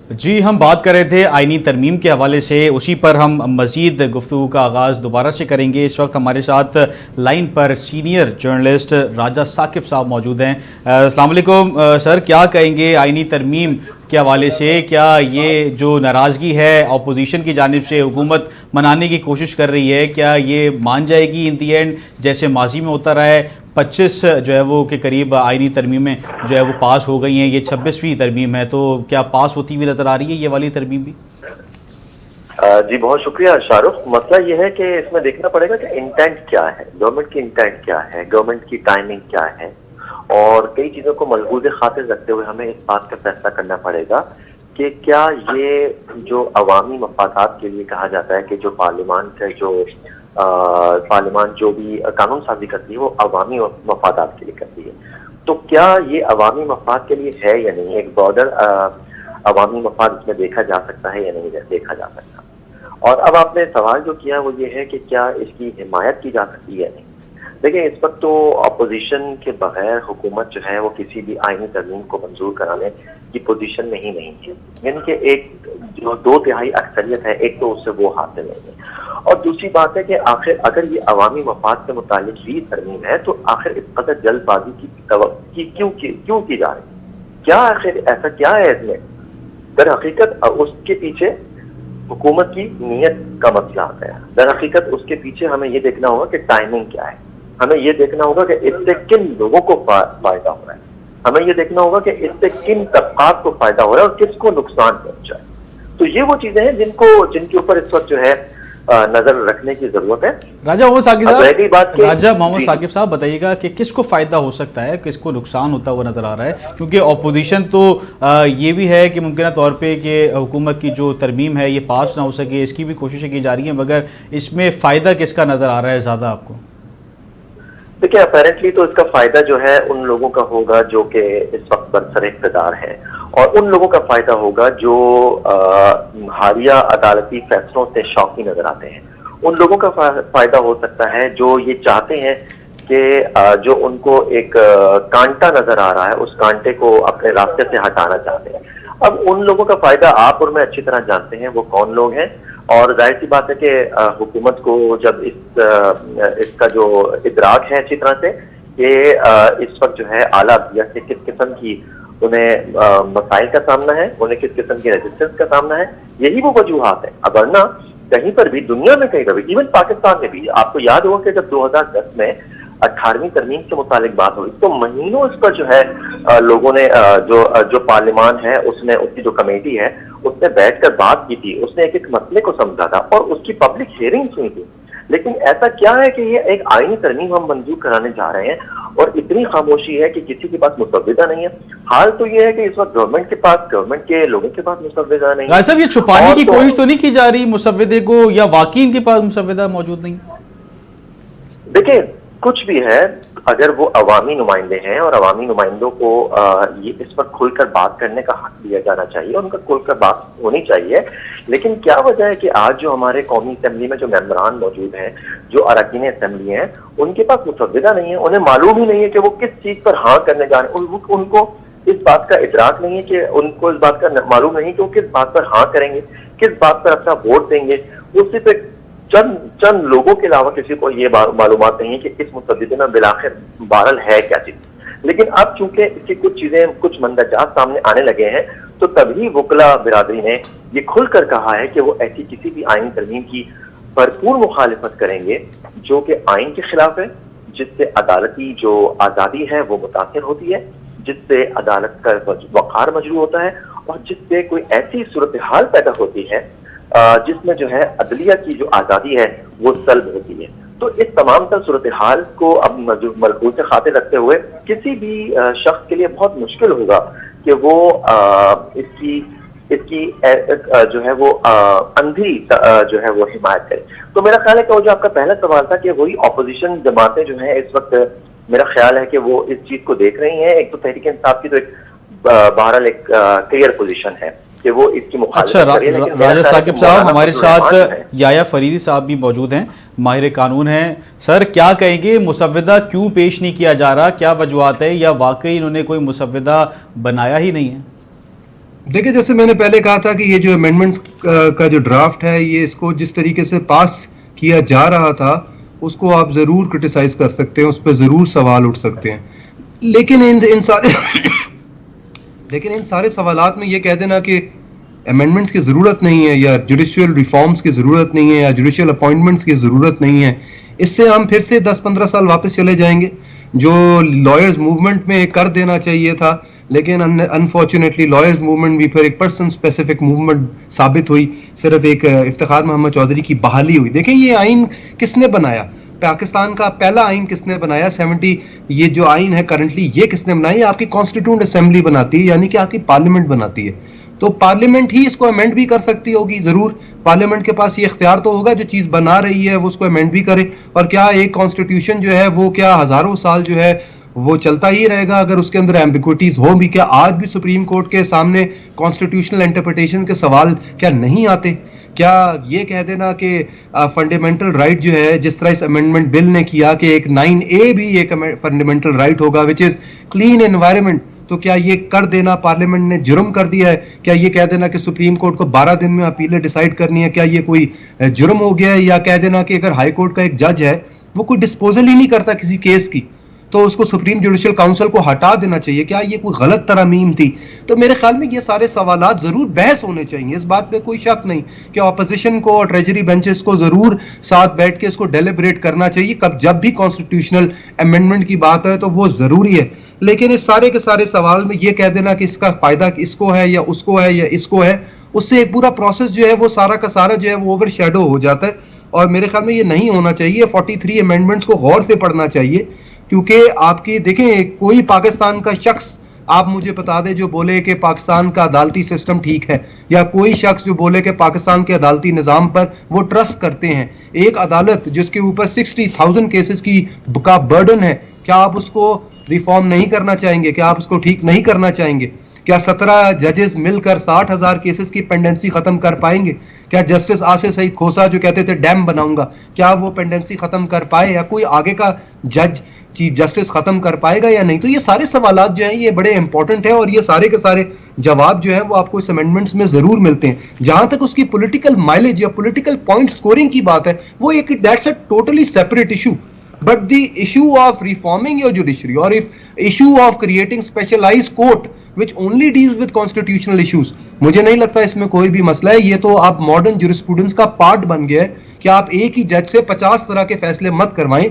जी, हम बात कर रहे थे आईनी तरमीम के हवाले से, उसी पर हम मज़ीद गुफ्तगू का आगाज़ दोबारा से करेंगे। इस वक्त हमारे साथ लाइन पर सीनियर जर्नलिस्ट राजा साकिब साहब मौजूद हैं। अस्सलाम वालेकुम सर, क्या कहेंगे आईनी तरमीम के हवाले से? क्या ये जो नाराज़गी है अपोजिशन की जानिब से हुकूमत मनाने की कोशिश कर रही है, क्या ये मान जाएगी इन दी एंड, जैसे माजी में होता रहा है? 25 जो है वो के करीब आईनी तरमीमें जो है वो पास हो गई हैं, ये 26वीं तरमीम है, तो क्या पास होती हुई नज़र आ रही है ये वाली तरमीम भी? जी बहुत शुक्रिया शाहरुख। मसला ये है कि इसमें देखना पड़ेगा कि इंटेंट क्या है, गवर्नमेंट की इंटेंट क्या है, गवर्नमेंट की टाइमिंग क्या है, और कई चीज़ों को मलहूज़ खातिर रखते हुए हमें इस बात का फैसला करना पड़ेगा कि क्या ये जो अवामी मफादात के लिए कहा जाता है कि जो पार्लियामान जो भी कानून साजी करती है वो अवामी मफादात के लिए करती है, तो क्या ये अवामी मफाद के लिए है या नहीं? एक बॉर्डर अवामी मफाद इसमें देखा जा सकता है या नहीं देखा जा सकता? और अब आपने सवाल जो किया वो ये है कि क्या इसकी हिमायत की जा सकती है या नहीं। देखिए, इस वक्त तो अपोजिशन के बगैर हुकूमत जो है वो किसी भी आईनी तरमीम को मंजूर कराने की पोजीशन में ही नहीं है, यानी कि एक जो 2/3 अक्सरियत है, एक तो उससे वो हासिल नहीं है। और दूसरी बात है कि आखिर अगर ये अवामी मफाद से मुतालिक ही तरमीम है तो आखिर इस कदर जल्दबाजी की क्यों की जा रही है? क्या आखिर ऐसा क्या है इसमें? दर हकीकत उसके पीछे हुकूमत की नीयत का मसला आता है। दर हकीकत उसके पीछे हमें ये देखना होगा कि टाइमिंग क्या है, हमें ये देखना होगा कि इससे किन लोगों को फायदा हो रहा है, हमें ये देखना होगा कि इससे किन तबकात को फायदा हो रहा है और किसको नुकसान पहुंचा है। तो ये वो चीजें हैं जिनके ऊपर इस वक्त जो है नजर रखने की जरूरत है। राजा मोहम्मद साकिब साहब बताइएगा कि किसको फायदा हो सकता है, किसको नुकसान होता हुआ नजर आ रहा है? क्योंकि अपोजिशन तो ये भी है कि मुमकिन तौर पे कि हुकूमत की जो तरमीम है ये पास ना हो सके, इसकी भी कोशिशें की जा रही हैं, मगर इसमें फायदा किसका नजर आ रहा है ज्यादा आपको? देखिए, अपेरेंटली तो इसका फायदा जो है उन लोगों का होगा जो कि इस वक्त बरसर इक़्तिदार है, और उन लोगों का फायदा होगा जो हालिया अदालती फैसलों से शौकी नजर आते हैं। उन लोगों का फायदा हो सकता है जो ये चाहते हैं कि जो उनको एक कांटा नजर आ रहा है उस कांटे को अपने रास्ते से हटाना चाहते हैं। अब उन लोगों का फायदा आप और मैं अच्छी तरह जानते हैं वो कौन लोग हैं, और जाहिर सी बात है कि हुकूमत को जब इसका जो इदराक है अच्छी तरह से कि इस वक्त जो है आला अदलिया से किस किस्म की उन्हें मसाइल का सामना है, उन्हें किस किस्म की रेजिस्टेंस का सामना है, यही वो वजूहात है। अब वरना कहीं पर भी दुनिया में, कहीं पर भी, इवन पाकिस्तान में भी, आपको याद होगा कि जब 2010 में 18वीं तरमीम के मुतालिक बात हुई तो महीनों इस पर जो है लोगों ने जो पार्लियामान है उसने, उसकी जो कमेटी है उसने बैठकर बात की थी, उसने एक एक मसले को समझा था और उसकी पब्लिक हियरिंग हुई थी। लेकिन ऐसा क्या है कि ये एक आईनी तरमीम हम मंजूर कराने जा रहे हैं और इतनी खामोशी है कि किसी के पास मुसव्विदा नहीं है। हाल तो ये है कि इस वक्त गवर्नमेंट के लोगों के पास मुसव्विदा नहीं है। साहब, ये छुपाने की कोशिश तो नहीं की जा रही मुसव्विदे को, या वाकई इनके पास मुसव्विदा मौजूद नहीं? देखिए, कुछ भी है, अगर वो अवामी नुमाइंदे हैं और अवामी नुमाइंदों को ये इस पर खुलकर बात करने का हक दिया जाना चाहिए, उनका खुलकर बात होनी चाहिए। लेकिन क्या वजह है कि आज जो हमारे कौमी असेंबली में जो मेंबरान मौजूद हैं, जो अरकान असेंबली हैं, उनके पास मुसव्विदा नहीं है, उन्हें मालूम ही नहीं है कि वो किस चीज पर हाँ करने जा रहे हैं। उनको इस बात का इदराक नहीं है कि उनको इस बात का मालूम नहीं कि वो किस बात पर हाँ करेंगे, किस बात पर अपना वोट देंगे। उसी पे चंद लोगों के अलावा किसी को ये मालूमात नहीं है कि इस मुसव्विदे में बिलाखिर बहरहाल है क्या चीज। लेकिन अब चूंकि इसकी कुछ चीजें, कुछ मंदाजात सामने आने लगे हैं, तो तभी वकला बिरादरी ने ये खुलकर कहा है कि वो ऐसी किसी भी आईनी तरमीम की भरपूर मुखालिफत करेंगे जो कि आइन के खिलाफ है, जिससे अदालती जो आज़ादी है वो मुतासिर होती है, जिससे अदालत का वक़ार मजरू होता है, और जिससे कोई ऐसी सूरत हाल पैदा होती है जिसमें जो है अदलिया की जो आज़ादी है वो सल्ब होती है। तो इस तमाम तर सूरत हाल को अब मलहूज़ से खातिर रखते हुए किसी भी शख्स के लिए बहुत मुश्किल होगा कि वो इसकी जो है वो अंधी जो है वो हिमायत करे। तो मेरा ख्याल है कि वो जो आपका पहला सवाल था कि वही अपोजिशन जमातें जो है इस वक्त, मेरा ख्याल है कि वो इस चीज को देख रही हैं। एक तो तहरीक इंसाफ की तो एक बहरहाल एक क्लियर पोजीशन है कि वो इसकी मुखालिफत करे। राजा साकिब साहब, हमारे साथ याया फरीदी साहब भी मौजूद हैं, माहिर कानून हैं। सर, क्या कहेंगे, मुसव्विदा क्यों पेश नहीं किया जा रहा? क्या वजूहात है, या वाकई इन्होंने कोई मुसव्विदा बनाया ही नहीं है? देखिए, जैसे मैंने पहले कहा था कि ये जो अमेंडमेंट्स का जो ड्राफ्ट है, ये इसको जिस तरीके से पास किया जा रहा था, उसको आप ज़रूर क्रिटिसाइज कर सकते हैं, उस पर ज़रूर सवाल उठ सकते हैं। लेकिन इन सारे लेकिन इन सारे सवालात में ये कह देना कि अमेंडमेंट्स की ज़रूरत नहीं है या जुडिशियल रिफॉर्म्स की ज़रूरत नहीं है या जुडिशियल अपॉइंटमेंट्स की ज़रूरत नहीं है, इससे हम फिर से 10-15 साल वापस चले जाएंगे। जो लॉयर्स मूवमेंट में कर देना चाहिए था, लेकिन अनफॉर्चुनेटली लॉयर्स मूवमेंट भी फिर एक पर्सन स्पेसिफिक मूवमेंट साबित हुई, सिर्फ एक इफ्तिखार मोहम्मद चौधरी की बहाली हुई। देखें, ये आइन किसने बनाया? पाकिस्तान का पहला आइन किसने बनाया? 70 ये जो आइन है करंटली, ये किसने बनाया? आपकी कॉन्स्टिट्यूंट असेंबली बनाती है, यानी कि आपकी पार्लियामेंट बनाती है। तो पार्लियामेंट ही इसको अमेंड भी कर सकती होगी, जरूर पार्लियामेंट के पास ये इख्तियार तो होगा, जो चीज बना रही है वो उसको अमेंड भी करे। और क्या एक कॉन्स्टिट्यूशन जो है वो क्या हजारों साल जो है वो चलता ही रहेगा अगर उसके अंदर एम्बिग्विटीज हो भी? क्या आज भी सुप्रीम कोर्ट के सामने कॉन्स्टिट्यूशनल इंटरप्रिटेशन के सवाल क्या नहीं आते? क्या ये कह देना कि फंडामेंटल राइट जो है, जिस तरह इस अमेंडमेंट बिल ने किया कि एक 9A भी एक फंडामेंटल राइट होगा विच इज क्लीन एनवायरनमेंट, तो क्या ये कर देना पार्लियामेंट ने जुर्म कर दिया है? क्या ये कह देना कि सुप्रीम कोर्ट को 12 दिन में अपीलें डिसाइड करनी है, क्या ये कोई जुर्म हो गया है? या कह देना कि अगर हाई कोर्ट का एक जज है वो कोई डिस्पोजल ही नहीं करता किसी केस की, तो उसको सुप्रीम जुडिशियल काउंसिल को हटा देना चाहिए, क्या ये कोई गलत तरमीम थी? तो मेरे ख्याल में ये सारे सवालात जरूर बहस होने चाहिए, इस बात पे कोई शक नहीं कि ऑपोजिशन को और ट्रेजरी बेंचेस को जरूर साथ बैठ के इसको डेलिब्रेट करना चाहिए। कब जब भी कॉन्स्टिट्यूशनल अमेंडमेंट की बात है तो वो जरूरी है, लेकिन इस सारे के सारे सवाल में ये कह देना कि इसका फायदा इसको है या उसको है या इसको है, उससे एक पूरा प्रोसेस जो है वो सारा का सारा जो है वो ओवर शेडो हो जाता है। और मेरे ख्याल में ये नहीं होना चाहिए। 43 अमेंडमेंट्स को गौर से पढ़ना चाहिए, क्योंकि आपकी देखें, कोई पाकिस्तान का शख्स आप मुझे बता दे जो बोले कि पाकिस्तान का अदालती सिस्टम ठीक है, या कोई शख्स जो बोले कि पाकिस्तान के अदालती निज़ाम पर वो ट्रस्ट करते हैं। एक अदालत जिसके ऊपर 60,000 केसेस की का बर्डन है, क्या आप उसको रिफॉर्म नहीं करना चाहेंगे? क्या आप उसको ठीक नहीं करना चाहेंगे? क्या 17 जजेस मिलकर 60,000 केसेस की पेंडेंसी खत्म कर पाएंगे? क्या जस्टिस आसिफ सईद खोसा जो कहते थे डैम बनाऊंगा, क्या वो पेंडेंसी खत्म कर पाए? या कोई आगे का जज चीफ जस्टिस खत्म कर पाएगा या नहीं? तो ये सारे सवालात जो हैं ये बड़े इंपॉर्टेंट है, और ये सारे के सारे जवाब जो है वो आपको इस अमेंडमेंट्स में जरूर मिलते हैं। जहां तक उसकी पॉलिटिकल माइलेज या पॉलिटिकल पॉइंट स्कोरिंग की बात है, वो एक that's a totally separate issue. But the issue of reforming your judiciary, or if issue of creating specialized court which only deals with constitutional issues, मुझे नहीं लगता इसमें कोई भी मसला है। ये तो आप मॉडर्न जुरिस्प्रूडेंस का पार्ट बन गया है कि आप एक ही जज से 50 तरह के फैसले मत करवाएं,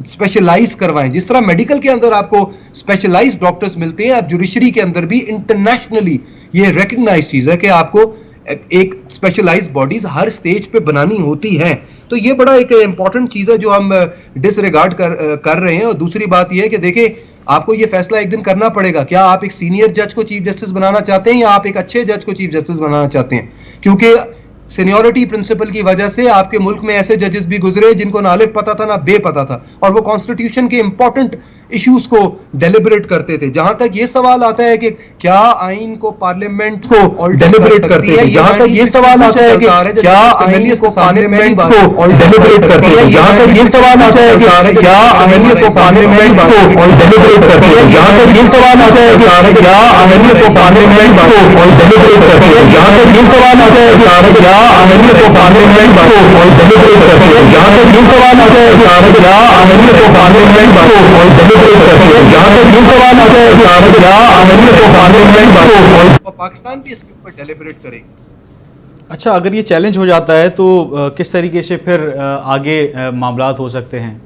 स्पेशलाइज करवाएं। जिस तरह मेडिकल के अंदर आपको स्पेशलाइज्ड डॉक्टर्स मिलते हैं, आप जुडिशरी के अंदर भी इंटरनेशनली ये रिकग्नाइज चीज है कि आपको एक स्पेशलाइज्ड बॉडीज हर स्टेज पे बनानी होती है। तो ये बड़ा एक इंपॉर्टेंट चीज है जो हम डिसरिगार्ड कर रहे हैं। और दूसरी बात ये है कि देखिए, आपको ये फैसला एक दिन करना पड़ेगा, क्या आप एक सीनियर जज को चीफ जस्टिस बनाना चाहते हैं या आप एक अच्छे जज को चीफ जस्टिस बनाना चाहते हैं? क्योंकि सीनियोरिटी प्रिंसिपल की वजह से आपके मुल्क में ऐसे जजेस भी गुजरे जिनको ना अलिफ पता था ना बे पता था, और वो कॉन्स्टिट्यूशन के इंपॉर्टेंट इश्यूज को डेलिब्रेट करते थे। जहां तक ये सवाल आता है कि क्या आइन को पार्लियामेंट को डेलिब्रेट करती है, जहां तक ये सवाल आता है कि क्या आइन को पार्लियामेंट को डेलिब्रेट करती है, जहां तक ये सवाल आता है कि क्या आइन को पार्लियामेंट को डेलिब्रेट करती है, जहां तक ये सवाल आता है कि क्या आइन को पार्लियामेंट को डेलिब्रेट करती है, जहां तक ये सवाल आता है कि क्या आइन को पार्लियामेंट को डेलिब्रेट करती है, जहां तक ये सवाल आता है कि क्या आइन को पार्लियामेंट को डेलिब्रेट करती है, जहां तक ये सवाल आता है कि क्या आइन को पार्लियामेंट को, पाकिस्तान भी इसके ऊपर डेलिब्रेट करेगी। अच्छा, अगर ये चैलेंज हो जाता है तो किस तरीके से फिर आगे मामलात हो सकते हैं?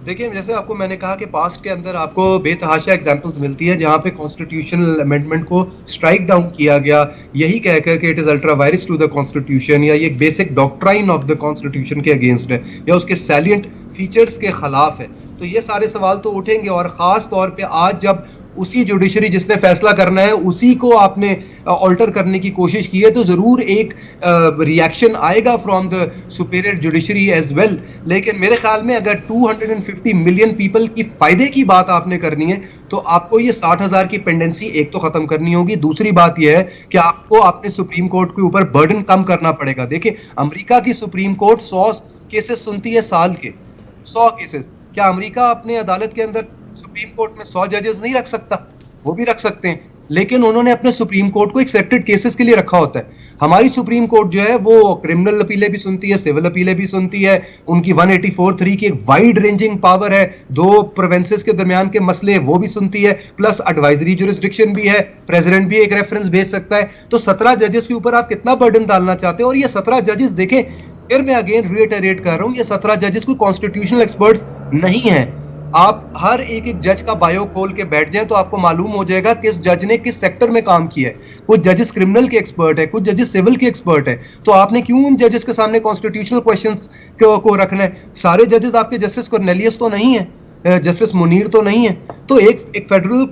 देखिए, जैसे आपको मैंने कहा कि पास्ट के अंदर आपको बेतहाशा एग्जांपल्स मिलती हैं जहां पे कॉन्स्टिट्यूशनल अमेंडमेंट को स्ट्राइक डाउन किया गया, यही कहकर के it is ultra vires to the constitution, या ये basic doctrine of the constitution के अगेंस्ट है या उसके सैलिएंट फीचर्स के खिलाफ है। तो ये सारे सवाल तो उठेंगे, और ख़ास तौर पे आज जब उसी जुडिशरी जिसने फैसला करना है उसी को आपने ऑल्टर करने की कोशिश की है, तो ज़रूर एक रिएक्शन आएगा from the superior judiciary as well. लेकिन मेरे ख्याल में अगर 250 मिलियन पीपल की फ़ायदे की बात आपने करनी है तो आपको ये 60,000 की पेंडेंसी एक तो ख़त्म करनी होगी। दूसरी बात यह है कि आपको अपने सुप्रीम कोर्ट के ऊपर बर्डन कम करना पड़ेगा। देखिए, अमेरिका की सुप्रीम कोर्ट 100 केसेस सुनती है साल के, 100 केसेस। क्या अमेरिका अपने अदालत के अंदर सुप्रीम कोर्ट में 100 जजेस नहीं रख सकता? वो भी रख सकते हैं। लेकिन उन्होंने अपने सुप्रीम कोर्ट को एक्सेप्टेड केसेस के लिए रखा होता है। हमारी सुप्रीम कोर्ट जो है वो क्रिमिनल अपीलें भी सुनती है, सिविल अपीलें भी सुनती है, उनकी 184(3) की एक वाइड रेंजिंग पावर है, दो प्रोविंसेस के दरमियान के मसले वो भी सुनती है, प्लस एडवाइजरी जुरिस्डिक्शन भी है, प्रेसिडेंट भी एक रेफरेंस भेज सकता है। तो 17 जजेस के ऊपर आप कितना बर्डन डालना चाहते हैं? और ये 17 जजेस देखें, फिर मैं अगेन रिइटरेट कर रहा हूं, ये 17 जजेस कोई कॉन्स्टिट्यूशनल एक्सपर्ट्स नहीं है। आप हर एक एक जज का बायो खोल के बैठ जाएं तो आपको मालूम हो जाएगा किस जज ने किस सेक्टर में काम किया है। कुछ जजेस क्रिमिनल के एक्सपर्ट है, कुछ जजेस सिविल के एक्सपर्ट है। तो आपने क्यों उन जजेस के सामने कॉन्स्टिट्यूशनल क्वेश्चंस को रखना है? सारे जजेस आपके जस्टिस कॉर्नेलियस तो नहीं है, जस्टिस मुनीर तो नहीं है। तो एक फेडरल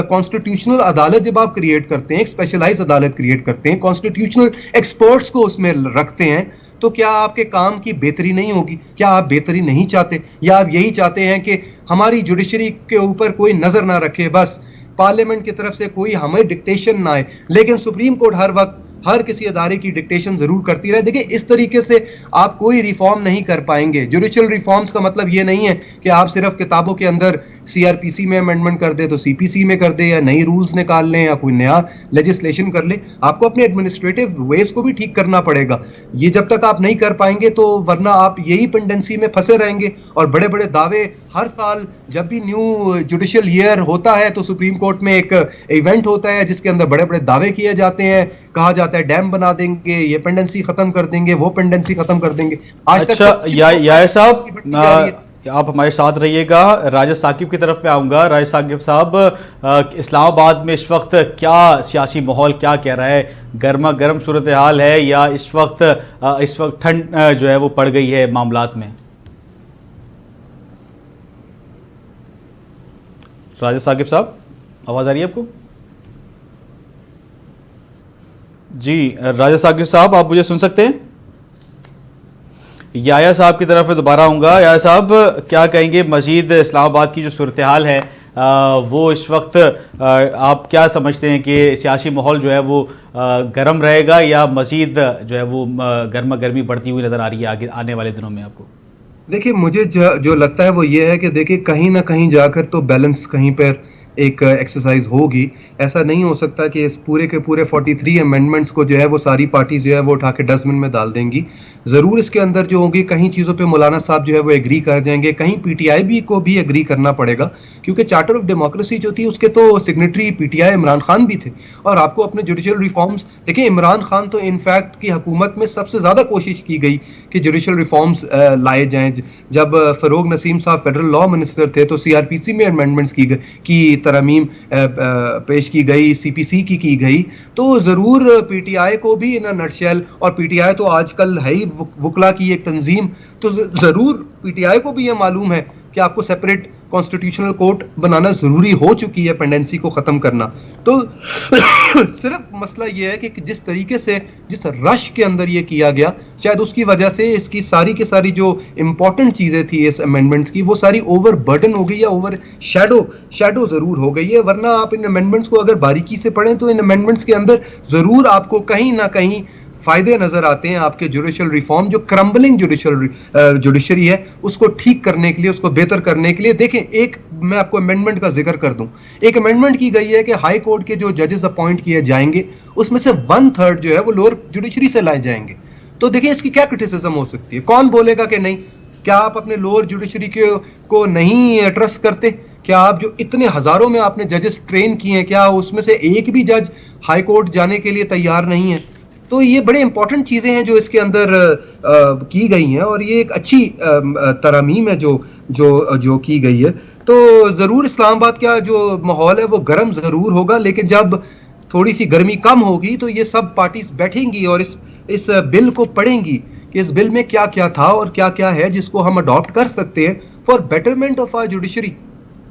कॉन्स्टिट्यूशनल अदालत जब आप क्रिएट करते हैं, एक स्पेशलाइज्ड अदालत क्रिएट करते हैं, कॉन्स्टिट्यूशनल एक्सपर्ट्स को उसमें रखते हैं, तो क्या आपके काम की बेहतरी नहीं होगी? क्या आप बेहतरी नहीं चाहते, या आप यही चाहते हैं कि हमारी जुडिशरी के ऊपर कोई नजर ना रखे, बस पार्लियामेंट की तरफ से कोई हमें डिक्टेशन ना आए, लेकिन सुप्रीम कोर्ट हर वक्त हर किसी अदारे की डिक्टेशन जरूर करती रहे? देखिए, इस तरीके से आप कोई रिफॉर्म नहीं कर पाएंगे। जुडिशियल रिफॉर्म्स का मतलब ये नहीं है कि आप सिर्फ किताबों के अंदर सीआरपीसी में अमेंडमेंट कर दे तो सीपीसी में कर दे, या नई रूल्स निकाल लें, या कोई नया लेजिस्लेशन कर ले। आपको अपने एडमिनिस्ट्रेटिव वेज को भी ठीक करना पड़ेगा। ये जब तक आप नहीं कर पाएंगे तो वरना आप यही पेंडेंसी में फंसे रहेंगे। और बड़े बड़े दावे हर साल जब भी न्यू जुडिशियल ईयर होता है तो सुप्रीम कोर्ट में एक इवेंट होता है जिसके अंदर बड़े बड़े दावे किए जाते हैं, कहा जाता है डैम बना देंगे, ये पेंडेंसी खत्म कर देंगे, वो पेंडेंसी खत्म कर देंगे। आज अच्छा, यार साहब तक आप हमारे साथ रहिएगा। राजा साकिब की तरफ पे आऊँगा। राजा साकिब साहब, इस्लामाबाद में इस वक्त क्या सियासी माहौल क्या कह रहा है? गर्मा गर्म सूरत हाल है या इस वक्त ठंड जो है वो पड़ गई है मामलात में? राजा साकिब साहब, आवाज़ आ रही है आपको? जी राजा साकिब साहब, आप मुझे सुन सकते हैं? याया साहब की तरफ दोबारा आऊँगा। याया साहब, क्या कहेंगे मजीद इस्लामाबाद की जो सूरत हाल है वो इस वक्त आप क्या समझते हैं कि सियासी माहौल जो है वो गर्म रहेगा या मजीद जो है वो गर्मा गर्मी बढ़ती हुई नज़र आ रही है आगे आने वाले दिनों में आपको? देखिए, मुझे जो लगता है वो ये है कि देखिए, कहीं ना कहीं जाकर तो बैलेंस कहीं पर एक एक्सरसाइज होगी। ऐसा नहीं हो सकता कि इस पूरे के पूरे 43 अमेंडमेंट्स को जो है वो सारी पार्टी जो है वो उठा के डस्टबिन में डाल देंगी। ज़रूर इसके अंदर जो होंगी, कहीं चीज़ों पे मौलाना साहब जो है वो एग्री कर जाएंगे, कहीं पीटीआई भी को भी एग्री करना पड़ेगा, क्योंकि चार्टर ऑफ डेमोक्रेसी जो थी उसके तो सिग्नेटरी पीटीआई इमरान खान भी थे। और आपको अपने जुडिशियल रिफॉर्म्स देखिए, इमरान खान तो इनफैक्ट की हुकूमत में सबसे ज़्यादा कोशिश की गई कि जुडिशियल रिफॉर्म्स लाए जाएँ। जब फरोग नसीम साहब फेडरल लॉ मिनिस्टर थे तो सीआरपीसी में अमेंडमेंट्स की तरमीम पेश की गई, सीपीसी की गई। तो ज़रूर पीटीआई को भी इन नटशेल, और पीटीआई तो आजकल है ही वकला की एक तंजीम, तो ज़रूर पीटीआई को भी ये मालूम है कि आपको सेपरेट कॉन्स्टिट्यूशनल कोर्ट बनाना ज़रूरी हो चुकी है, पेंडेंसी को ख़त्म करना। तो सिर्फ मसला ये है कि जिस तरीके से, जिस रश के अंदर ये किया गया, शायद उसकी वजह से इसकी सारी की सारी जो इम्पॉर्टेंट चीज़ें थी इस अमेंडमेंट्स की, वो सारी ओवर बर्डन हो गई या ओवर शेडो ज़रूर हो गई है। वरना आप इन अमेंडमेंट्स को अगर बारीकी से पढ़ें तो इन अमेंडमेंट्स के अंदर ज़रूर आपको कहीं ना कहीं फायदे नजर आते हैं। आपके जुडिशियल रिफॉर्म, जो क्रम्बलिंग जुडिशरी है, उसको ठीक करने के लिए, उसको बेहतर करने के लिए। देखें, एक मैं आपको अमेंडमेंट का जिक्र कर दूं। एक अमेंडमेंट की गई है कि हाई कोर्ट के जो जजेस अपॉइंट किए जाएंगे उसमें से 1/3 जो है वो लोअर जुडिशरी से लाए जाएंगे। तो देखिए, इसकी क्या क्रिटिसिज्म हो सकती है? कौन बोलेगा कि नहीं? क्या आप अपने लोअर जुडिशरी को नहीं ट्रस्ट करते? क्या आप जो इतने हजारों में आपने जजेस ट्रेन किए हैं, क्या उसमें से एक भी जज हाई कोर्ट जाने के लिए तैयार नहीं है? तो ये बड़े इंपॉर्टेंट चीज़ें हैं जो इसके अंदर की गई हैं, और ये एक अच्छी तरमीम है जो की गई है। तो ज़रूर इस्लामाबाद का जो माहौल है वो गर्म ज़रूर होगा, लेकिन जब थोड़ी सी गर्मी कम होगी तो ये सब पार्टीज बैठेंगी और इस बिल को पढ़ेंगी कि इस बिल में क्या क्या था और क्या क्या है जिसको हम अडॉप्ट कर सकते हैं for betterment of our judiciary.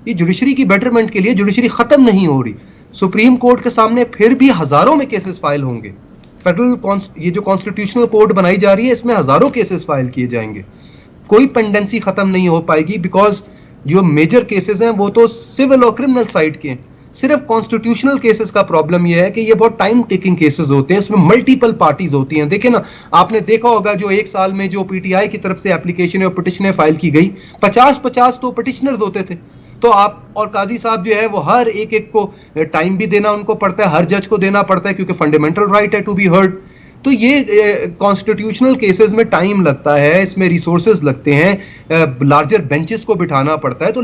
ये जुडिशरी की बेटरमेंट के लिए जुडिशरी ख़त्म नहीं हो रही। सुप्रीम कोर्ट के सामने फिर भी हज़ारों में केसेस फाइल होंगे। फेडरल ये जो कॉन्स्टिट्यूशनल कोर्ट बनाई जा रही है, इसमें हजारों केसेस फाइल किए जाएंगे। कोई पेंडेंसी खत्म नहीं हो पाएगी, बिकॉज जो मेजर केसेस हैं वो तो सिविल और क्रिमिनल साइड के हैं। सिर्फ कॉन्स्टिट्यूशनल केसेस का प्रॉब्लम यह है कि ये बहुत टाइम टेकिंग केसेस होते हैं, इसमें मल्टीपल पार्टीज होती हैं। देखिए ना, आपने देखा होगा जो एक साल में जो पीटीआई की तरफ से एप्लीकेशन और पिटिशनें फाइल की गई, 50-50 तो पिटिशनर्स होते थे। तो आप और काजी साहब जो है वो हर एक एक को टाइम भी देना उनको पड़ता है, हर जज को देना पड़ता है, क्योंकि फंडामेंटल राइट है टू बी हर्ड। तो ये कॉन्स्टिट्यूशनल केसेस में टाइम लगता है, इसमें रिसोर्सेज लगते हैं, लार्जर बेंचेस को बिठाना पड़ता है। तो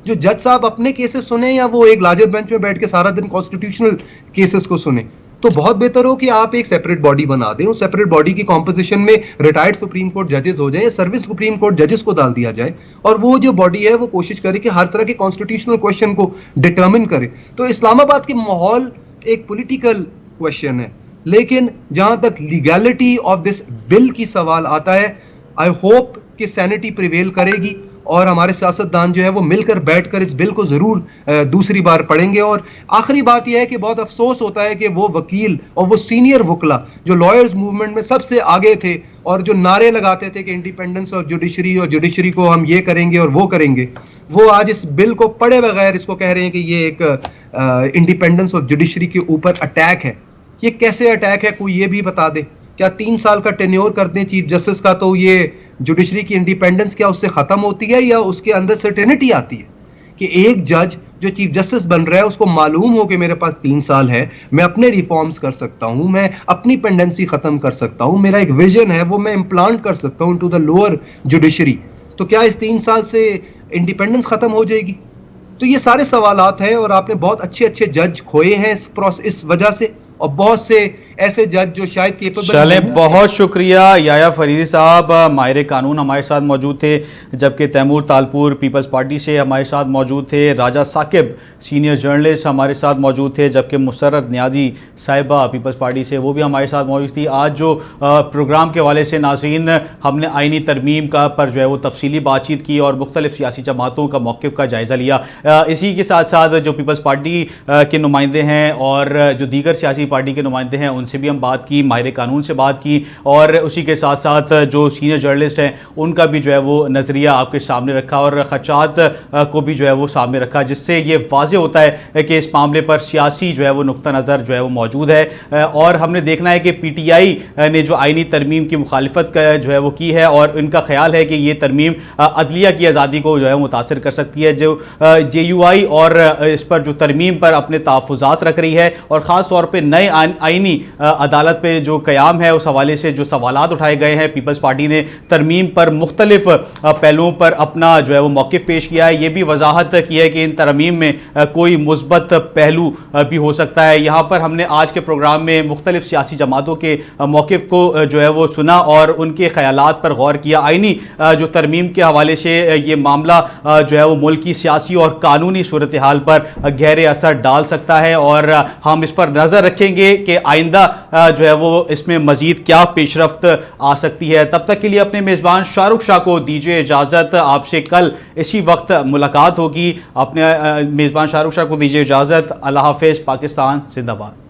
जो जज साहब अपने केसेस सुने या वो एक लार्जर बेंच में बैठ के सारा दिन कॉन्स्टिट्यूशनल केसेस को सुने, तो बहुत बेहतर हो कि आप एक सेपरेट बॉडी बना दें। उस सेपरेट बॉडी की कॉम्पोजिशन में रिटायर्ड सुप्रीम कोर्ट जजेस हो जाए, सर्विस सुप्रीम कोर्ट जजेस को डाल दिया जाए, और वो जो बॉडी है वो कोशिश करे कि हर तरह के कॉन्स्टिट्यूशनल क्वेश्चन को डिटर्मिन करे। तो इस्लामाबाद के माहौल एक पॉलिटिकल क्वेश्चन है, लेकिन जहां तक लीगैलिटी ऑफ दिस बिल की सवाल आता है, आई होप कि सैनिटी प्रिवेल करेगी और हमारे सियासतदान जो है वो मिलकर बैठकर इस बिल को जरूर दूसरी बार पढ़ेंगे। और आखिरी बात यह है कि बहुत अफसोस होता है कि वो वकील और वो सीनियर वकला जो लॉयर्स मूवमेंट में सबसे आगे थे और जो नारे लगाते थे कि इंडिपेंडेंस ऑफ जुडिशरी और जुडिशरी को हम ये करेंगे और वो करेंगे, वो आज इस बिल को पढ़े बगैर इसको कह रहे हैं कि ये एक इंडिपेंडेंस ऑफ जुडिशरी के ऊपर अटैक है। ये कैसे अटैक है, कोई ये भी बता दे। क्या 3 साल का टेन्योर कर दें चीफ जस्टिस का तो ये जुडिशरी की इंडिपेंडेंस क्या उससे खत्म होती है, या उसके अंदर सर्टेनिटी आती है कि एक जज जो चीफ जस्टिस बन रहा है उसको मालूम हो कि मेरे पास 3 साल है, मैं अपने रिफॉर्म्स कर सकता हूं, मैं अपनी पेंडेंसी खत्म कर सकता हूं, मेरा एक विजन है वो मैं इम्प्लांट कर सकता हूं इनटू द लोअर जुडिशरी, तो क्या इस 3 साल से इंडिपेंडेंस खत्म हो जाएगी? तो ये सारे सवालात हैं और आपने बहुत अच्छे अच्छे जज खोए हैं इस वजह से, और बहुत से ऐसे जज जो शायद केपेबल। चले, बहुत शुक्रिया याया फरीदी साहब, माहिर कानून हमारे साथ मौजूद थे, जबकि तैमूर तालपुर पीपल्स पार्टी से हमारे साथ मौजूद थे, राजा साकिब सीनियर जर्नलिस्ट हमारे साथ मौजूद थे, जबकि मुसर्रत नियाजी साहिबा पीपल्स पार्टी से वो भी हमारे साथ मौजूद थी। आज जो प्रोग्राम के हवाले से नाज़रीन हमने आइनी तरमीम का पर जो है वो तफसीली बातचीत की और मुख्तलिफ सियासी जमातों का मौक़िफ़ का जायज़ा लिया। इसी के साथ साथ जो पीपल्स पार्टी के नुमाइंदे हैं और जो दीगर सियासी पार्टी के नुमाइंदे हैं उनसे भी हम बात की, माहिर कानून से बात की, और उसी के साथ साथ जो सीनियर जर्नलिस्ट हैं उनका भी जो है वो नज़रिया आपके सामने रखा और खदशात को भी जो है वो सामने रखा, जिससे ये वाज़ेह होता है कि इस मामले पर सियासी जो है वो नुक्ता नज़र जो है वो मौजूद है। और हमने देखना है कि PTI ने जो आइनी तरमीम की मुखालिफत जो है वो की है और इनका ख्याल है कि ये तरमीम अदलिया की आज़ादी को जो है मुतासर कर सकती है। जो JUI और इस पर जो तरमीम पर अपने तहफ़्फ़ुज़ात रख रही है और ख़ास तौर पर नए आइनी अदालत पे जो क़याम है उस हवाले से जो सवालात उठाए गए हैं, पीपल्स पार्टी ने तरमीम पर मुख्तलिफ पहलुओं पर अपना जो है वो मौक़िफ़ पेश किया है। ये भी वजाहत की है कि इन तरमीम में कोई मुस्बत पहलू भी हो सकता है। यहाँ पर हमने आज के प्रोग्राम में मुख्तलिफ सियासी जमातों के मौक़िफ़ को जो है वो सुना और उनके ख़यालात पर गौर किया। आइनी जो तरमीम के हवाले से ये मामला जो है वो मुल्क की सियासी और कानूनी सूरत हाल पर गहरे असर डाल सकता है और हम इस पर नज़र रखेंगे कि आइंदा जो है वो इसमें मजीद क्या पेशरफ्त आ सकती है। तब तक के लिए अपने मेज़बान शाहरुख शाह को दीजिए इजाज़त, आपसे कल इसी वक्त मुलाकात होगी। अपने मेज़बान शाहरुख शाह को दीजिए इजाज़त। अल्लाह हाफ़िज़। पाकिस्तान जिंदाबाद।